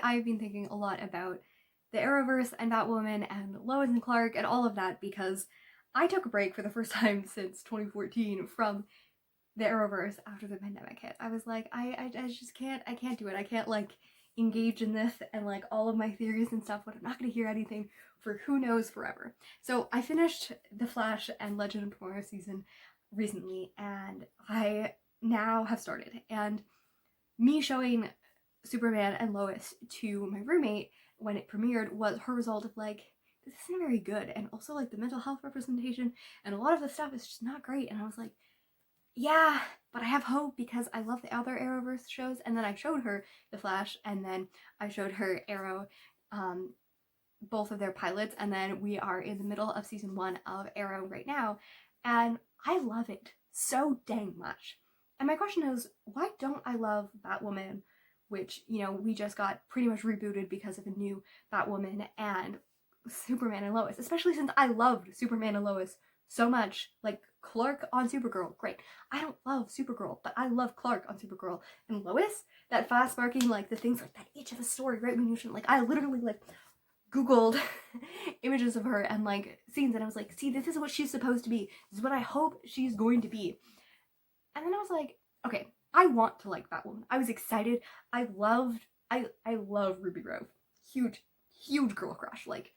I've been thinking a lot about the Arrowverse and Batwoman and Lois and Clark and all of that because I took a break for the first time since 2014 from the Arrowverse after the pandemic hit. I was like, I just I can't do it. I can't like engage in this and like all of my theories and stuff, but I'm not gonna hear anything for who knows forever. So I finished The Flash and Legend of Tomorrow season recently, and I now have started. And me showing Superman and Lois to my roommate when it premiered was her result of like, this isn't very good, and also like the mental health representation and a lot of the stuff is just not great. And I was like, yeah, but I have hope because I love the other Arrowverse shows. And then I showed her The Flash, and then I showed her Arrow, both of their pilots, and then we are in the middle of season 1 of Arrow right now, and I love it so dang much. And my question is, why don't I love Batwoman, which, you know, we just got pretty much rebooted because of a new Batwoman, and Superman and Lois, especially since I loved Superman and Lois so much. Like, Clark on Supergirl, great. I don't love Supergirl, but I love Clark on Supergirl. And Lois, that fast sparking, like, the things like that each of a story, right when you shouldn't, like, I literally, like, Googled images of her and, like, scenes, and I was like, see, this is what she's supposed to be. This is what I hope she's going to be. And then I was like, okay, I want to like Batwoman. I was excited. I love Ruby Rose. Huge girl crush, like,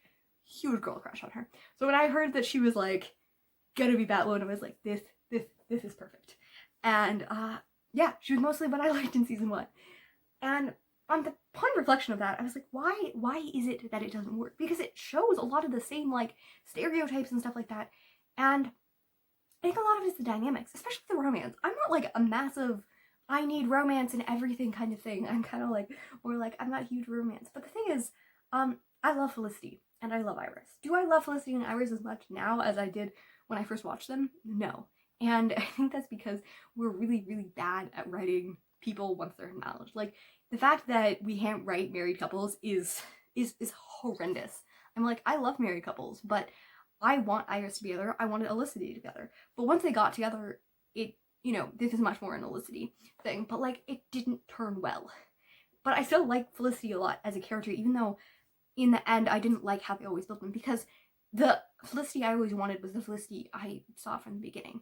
huge girl crush on her. So when I heard that she was, like, gonna be Batwoman, I was like, this is perfect. And yeah, she was mostly what I liked in season 1. And upon reflection of that, I was like, why is it that it doesn't work? Because it shows a lot of the same like stereotypes and stuff like that. And I think a lot of it is the dynamics, especially the romance. I'm not like a massive I need romance and everything kind of thing. I'm kind of like, or like, I'm not huge romance. But the thing is, I love Felicity and I love Iris. Do I love Felicity and Iris as much now as I did when I first watched them? No. And I think that's because we're really, really bad at writing people once they're in marriage. Like, the fact that we can't write married couples is horrendous. I'm like, I love married couples, but I want Iris together. I wanted Felicity together. But once they got together, it, you know, this is much more an Felicity thing, but like, it didn't turn well. But I still like Felicity a lot as a character, even though in the end I didn't like how they always built them, because the Felicity I always wanted was the Felicity I saw from the beginning.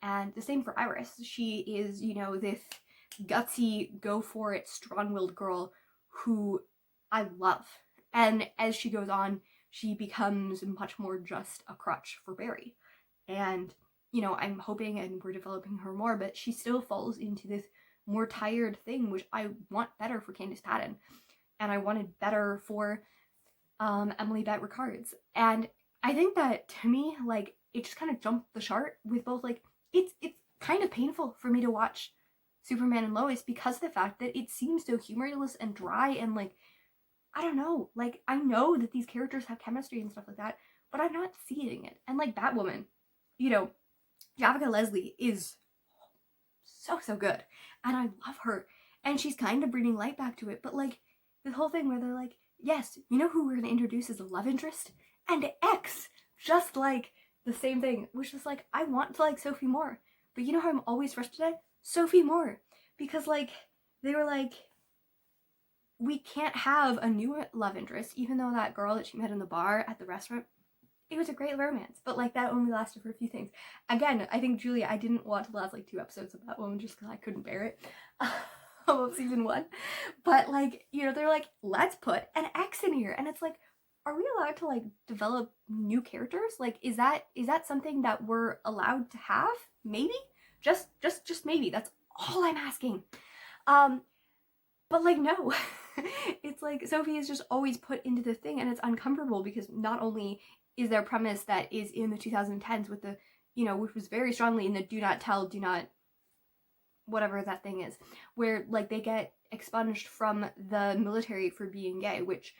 And the same for Iris. She is, you know, this gutsy, go for it, strong-willed girl who I love. And as she goes on, she becomes much more just a crutch for Barry. And, you know, I'm hoping and we're developing her more, but she still falls into this more tired thing, which I want better for Candice Patton. And I wanted better for Emily Bett Rickards. And I think that, to me, like, it just kind of jumped the chart with both, like, it's kind of painful for me to watch Superman and Lois because of the fact that it seems so humorless and dry and, like, I don't know, like, I know that these characters have chemistry and stuff like that, but I'm not seeing it. And, like, Batwoman, you know, Jessica Leslie is so good, and I love her, and she's kind of bringing light back to it, but, like, this whole thing where they're like, yes, you know who we're going to introduce as a love interest? And X, just like the same thing, which is like, I want to like Sophie more, but you know how I'm always frustrated? Sophie more, because like, they were like, we can't have a new love interest, even though that girl that she met in the bar at the restaurant, it was a great romance, but like that only lasted for a few things. Again, I think, Julia, I didn't want the last like 2 episodes of that one just because I couldn't bear it. Of season 1, but like, you know, they're like, let's put an X in here, and it's like, are we allowed to like develop new characters? Like, is that something that we're allowed to have? Maybe, just maybe. That's all I'm asking. But like, no. It's like Sophie is just always put into the thing, and it's uncomfortable because not only is there premise that is in the 2010s with the, you know, which was very strongly in the do not tell, do not whatever that thing is, where like they get expunged from the military for being gay, which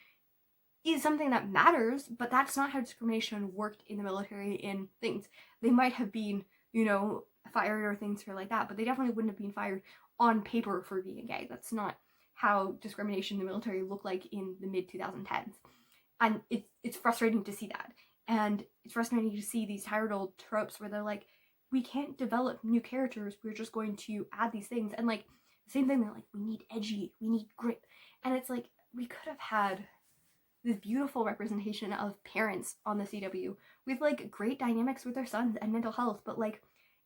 is something that matters, but that's not how discrimination worked in the military in things. They might have been, you know, fired or things like that, but they definitely wouldn't have been fired on paper for being gay. That's not how discrimination in the military looked like in the mid 2010s. And it's frustrating to see that. And it's frustrating to see these tired old tropes where they're like, we can't develop new characters, we're just going to add these things. And like, the same thing, they're like, we need edgy, we need grit. And it's like, we could have had this beautiful representation of parents on the CW with like great dynamics with their sons and mental health, but like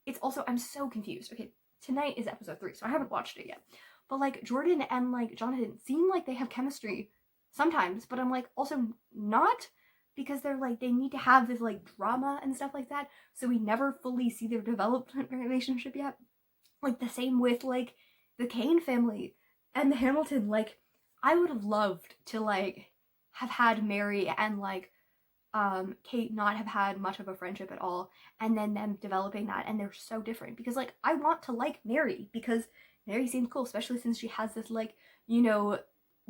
it's also, I'm so confused. Okay, tonight is episode 3, so I haven't watched it yet. But like Jordan and like Jonathan seem like they have chemistry sometimes, but I'm like also not, because they're like, they need to have this like drama and stuff like that, so we never fully see their development relationship yet. Like the same with like the Kane family and the Hamilton. Like I would have loved to like have had Mary and like Kate not have had much of a friendship at all, and then them developing that, and they're so different, because like I want to like Mary because Mary seems cool, especially since she has this like, you know,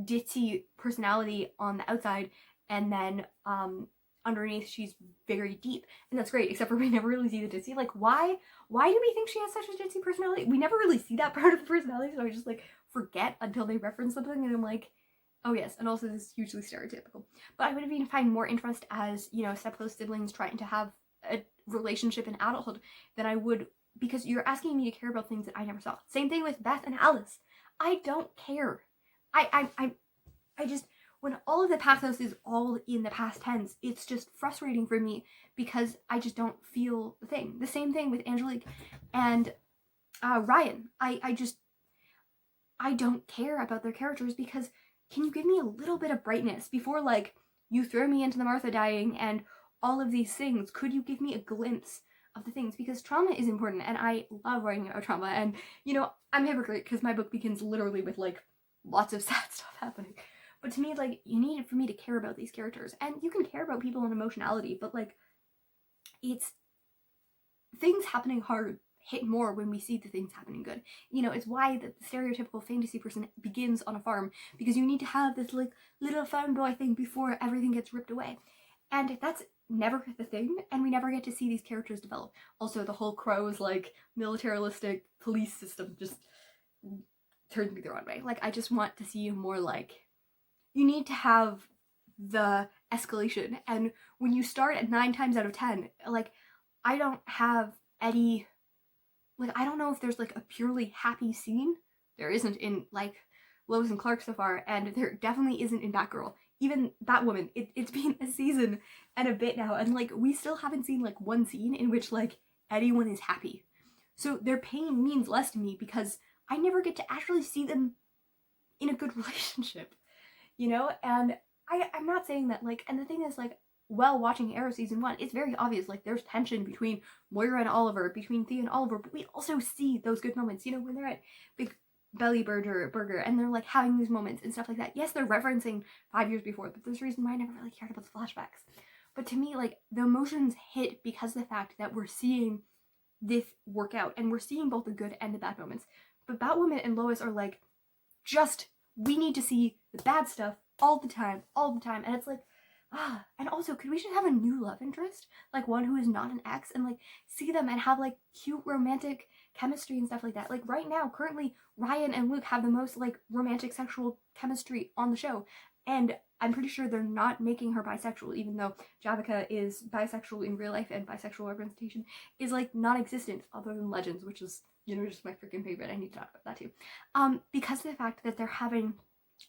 ditzy personality on the outside, and then underneath she's very deep, and that's great, except for we never really see the ditzy. Like why do we think she has such a ditzy personality? We never really see that part of the personality, so I just like forget until they reference something, and I'm like, oh yes, and also this is hugely stereotypical. But I would even find more interest as, you know, step-close siblings trying to have a relationship in adulthood than I would, because you're asking me to care about things that I never saw. Same thing with Beth and Alice. I don't care. I just, when all of the pathos is all in the past tense, it's just frustrating for me because I just don't feel the thing. The same thing with Angelique and Ryan. I don't care about their characters, because can you give me a little bit of brightness before like you throw me into the Martha dying and all of these things? Could you give me a glimpse of the things? Because trauma is important, and I love writing about trauma, and you know, I'm a hypocrite because my book begins literally with like lots of sad stuff happening. But to me, like, you need it for me to care about these characters, and you can care about people and emotionality, but like, it's things happening hard hit more when we see the things happening good. You know, it's why the stereotypical fantasy person begins on a farm, because you need to have this like little farm boy thing before everything gets ripped away. And that's never the thing, and we never get to see these characters develop. Also, the whole Crows like militaristic police system just turns me the wrong way. Like, I just want to see more like, you need to have the escalation, and when you start at 9 times out of 10, like, I don't have Eddie, like, I don't know if there's like a purely happy scene. There isn't in like Lois and Clark so far, and there definitely isn't in Batgirl. Even Batwoman, it's been a season and a bit now, and like we still haven't seen like one scene in which like anyone is happy. So their pain means less to me because I never get to actually see them in a good relationship, you know? And I'm not saying that like, and the thing is like, while watching Arrow season 1, it's very obvious like there's tension between Moira and Oliver, between Thea and Oliver, but we also see those good moments, you know, when they're at Big Belly Burger and they're like having these moments and stuff like that. Yes, they're referencing 5 years before, but there's a reason why I never really cared about the flashbacks. But to me, like, the emotions hit because of the fact that we're seeing this work out, and we're seeing both the good and the bad moments. But Batwoman and Lois are like, just, we need to see the bad stuff all the time, and it's like, and also, could we just have a new love interest? Like one who is not an ex, and like see them and have like cute romantic chemistry and stuff like that. Like right now, currently, Ryan and Luke have the most like romantic sexual chemistry on the show. And I'm pretty sure they're not making her bisexual, even though Javika is bisexual in real life and bisexual representation is like non-existent other than Legends, which is, you know, just my freaking favorite. I need to talk about that too. Because of the fact that they're having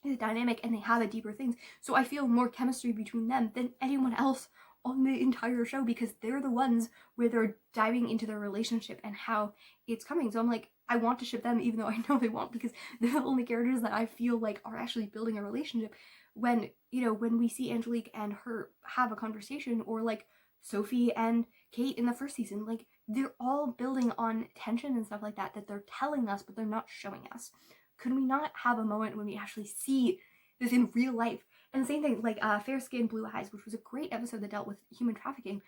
the dynamic and they have a deeper things, so I feel more chemistry between them than anyone else on the entire show, because they're the ones where they're diving into their relationship and how it's coming. So I'm like, I want to ship them, even though I know they won't, because they're the only characters that I feel like are actually building a relationship. When, you know, when we see Angelique and her have a conversation, or like Sophie and Kate in the first season, like they're all building on tension and stuff like that they're telling us but they're not showing us. Could we not have a moment when we actually see this in real life? And the same thing, like Fair Skin, Blue Eyes, which was a great episode that dealt with human trafficking,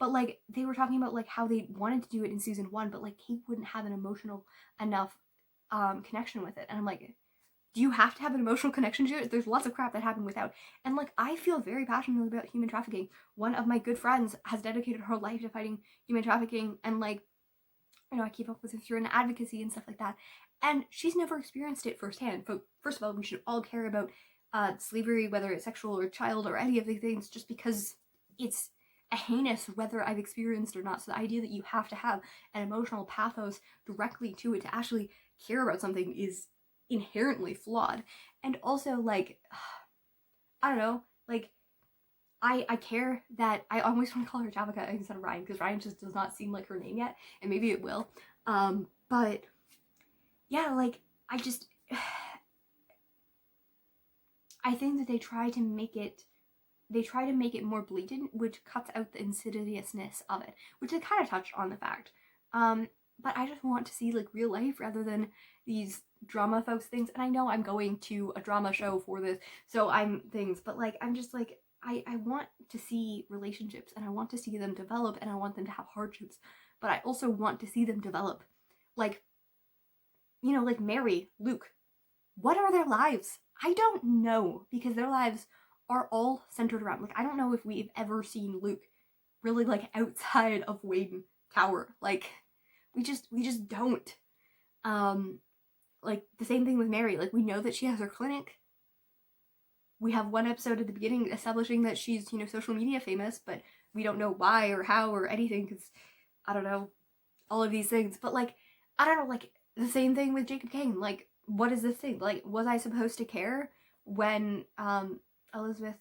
but like they were talking about like how they wanted to do it in season 1, but like Kate wouldn't have an emotional enough connection with it. And I'm like, do you have to have an emotional connection to it? There's lots of crap that happened without. And like, I feel very passionately about human trafficking. One of my good friends has dedicated her life to fighting human trafficking, and like, you know, I keep up with her through an advocacy and stuff like that. And she's never experienced it firsthand. But first of all, we should all care about slavery, whether it's sexual or child or any of these things, just because it's a heinous whether I've experienced or not. So the idea that you have to have an emotional pathos directly to it to actually care about something is inherently flawed. And also, like, I don't know, like, I care that I always want to call her Tabitha instead of Ryan, because Ryan just does not seem like her name yet, and maybe it will. But yeah, like, I think that they try to make it more blatant, which cuts out the insidiousness of it, which they kind of touched on the fact. But I just want to see like real life rather than these drama folks things. And I know I'm going to a drama show for this, so I'm things, but like I'm just like I want to see relationships, and I want to see them develop, and I want them to have hardships, but I also want to see them develop. Like, you know, like Mary, Luke, what are their lives? I don't know, because their lives are all centered around, like, I don't know if we've ever seen Luke really like outside of Wayne Tower. Like, we just don't. Like the same thing with Mary. Like, we know that she has her clinic. We have one episode at the beginning establishing that she's, you know, social media famous, but we don't know why or how or anything, because I don't know, all of these things. But like, I don't know, like the same thing with Jacob Kane. Like, what is this thing? Like, was I supposed to care when Elizabeth,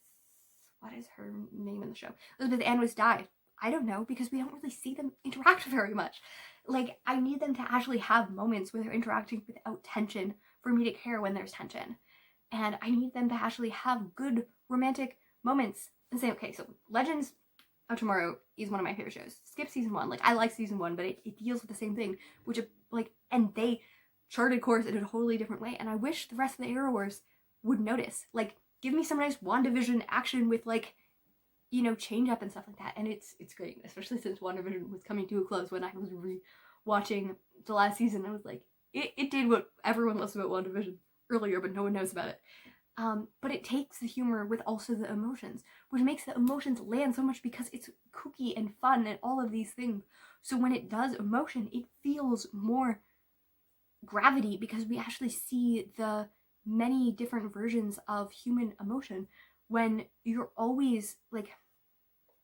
what is her name in the show? Elizabeth Ann was died. I don't know, because we don't really see them interact very much. Like, I need them to actually have moments where they're interacting without tension for me to care when there's tension. And I need them to actually have good romantic moments and say, okay, so Legends of Tomorrow is one of my favorite shows. Skip season 1. Like, I like season 1, but it deals with the same thing, which, like, and they charted course in a totally different way. And I wish the rest of the Arrowverse would notice. Like, give me some nice WandaVision action with, like, you know, change up and stuff like that. And it's great, especially since WandaVision was coming to a close. When I was re-watching the last season, I was like, it did what everyone loves about WandaVision earlier, but no one knows about it. But it takes the humor with also the emotions, which makes the emotions land so much because it's kooky and fun and all of these things. So when it does emotion, it feels more gravity, because we actually see the many different versions of human emotion. When you're always like,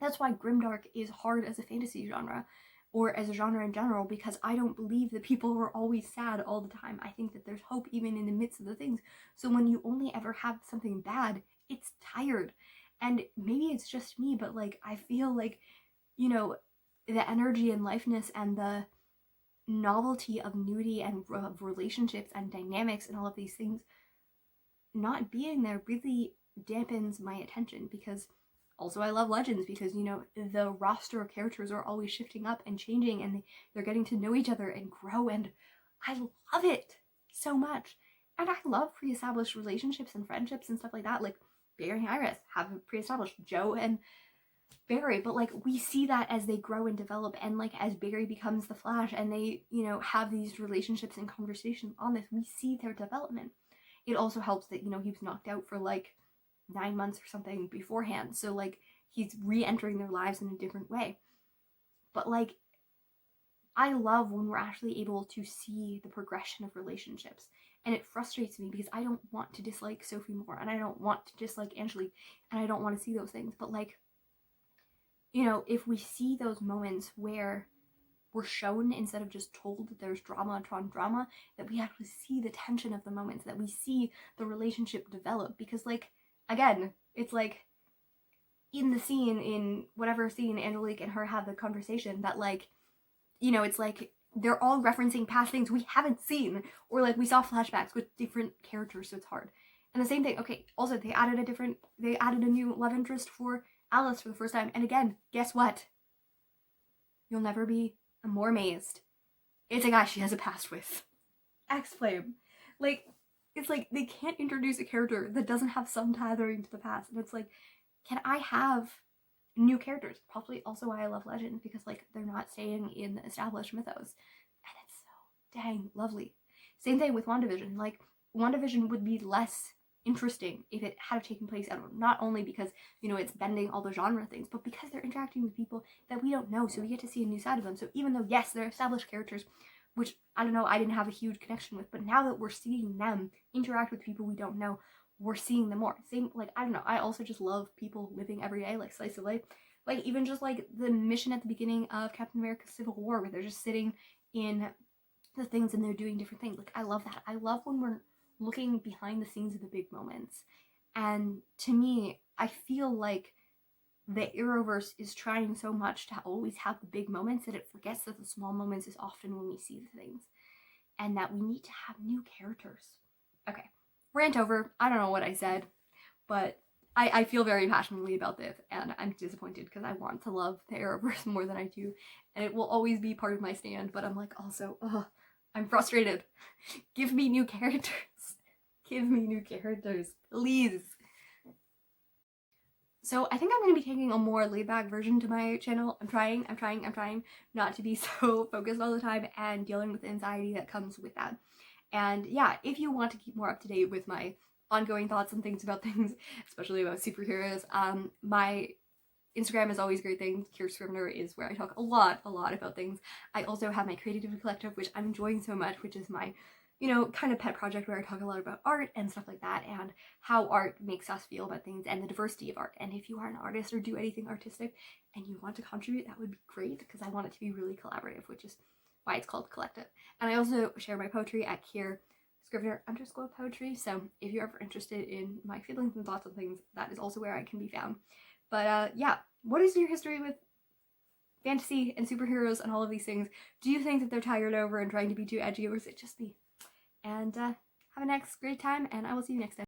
that's why grimdark is hard as a fantasy genre, or as a genre in general, because I don't believe that people are always sad all the time. I think that there's hope even in the midst of the things. So when you only ever have something bad, it's tired. And maybe it's just me, but like, I feel like, you know, the energy and lifeness and the novelty of nudity and of relationships and dynamics and all of these things not being there really dampens my attention. Because also I love Legends, because, you know, the roster of characters are always shifting up and changing, and they're getting to know each other and grow, and I love it so much. And I love pre-established relationships and friendships and stuff like that. Like, Barry and Iris have pre-established, Joe and Barry, but like, we see that as they grow and develop, and like as Barry becomes the Flash and they, you know, have these relationships and conversations on this, we see their development. It also helps that, you know, he was knocked out for like 9 months or something beforehand, so like he's re-entering their lives in a different way. But like, I love when we're actually able to see the progression of relationships, and it frustrates me because I don't want to dislike Sophie more, and I don't want to dislike Angelique, and I don't want to see those things. But like, you know, if we see those moments where we're shown instead of just told that there's drama upon drama, that we actually see the tension of the moments, that we see the relationship develop. Because like, again, it's like in the scene, in whatever scene Angelique and her have the conversation, that like, you know, it's like they're all referencing past things we haven't seen, or like we saw flashbacks with different characters, so it's hard. And the same thing, okay, also they added a new love interest for Alice for the first time, and again, guess what? You'll never be more amazed. It's a guy she has a past with. X-Flame. Like, it's like they can't introduce a character that doesn't have some tethering to the past. And it's like, can I have new characters? Probably also why I love Legends, because like they're not staying in the established mythos. And it's so dang lovely. Same thing with WandaVision. Like, WandaVision would be less interesting if it had taken place out, not only because, you know, it's bending all the genre things, but because they're interacting with people that we don't know, so we get to see a new side of them. So even though, yes, they're established characters, which, I don't know, I didn't have a huge connection with, but now that we're seeing them interact with people we don't know, we're seeing them more. Same, like, I don't know, I also just love people living every day, like slice of life. Like, even just like the mission at the beginning of Captain America Civil War, where they're just sitting in the things and they're doing different things. Like, I love that. I love when we're looking behind the scenes of the big moments. And to me, I feel like the Arrowverse is trying so much to always have the big moments that it forgets that the small moments is often when we see the things, and that we need to have new characters. Okay, rant over. I don't know what I said, but I feel very passionately about this, and I'm disappointed because I want to love the Arrowverse more than I do, and it will always be part of my stand, but I'm like also, I'm frustrated. Give me new characters. Give me new characters, please. So I think I'm going to be taking a more laid-back version to my channel. I'm trying not to be so focused all the time and dealing with the anxiety that comes with that. And yeah, if you want to keep more up to date with my ongoing thoughts and things about things, especially about superheroes, my Instagram is always great things. Cure Scrivener is where I talk a lot about things. I also have my Creativity Collective, which I'm enjoying so much, which is my, kind of pet project where I talk a lot about art and stuff like that, and how art makes us feel about things and the diversity of art. And if you are an artist or do anything artistic and you want to contribute, that would be great, because I want it to be really collaborative, which is why it's called Collective. And I also share my poetry at Kier Scrivener_poetry. So if you're ever interested in my feelings and thoughts on things, that is also where I can be found. But yeah, what is your history with fantasy and superheroes and all of these things? Do you think that they're tired over and trying to be too edgy, or is it just me? And have a next great time, and I will see you next time.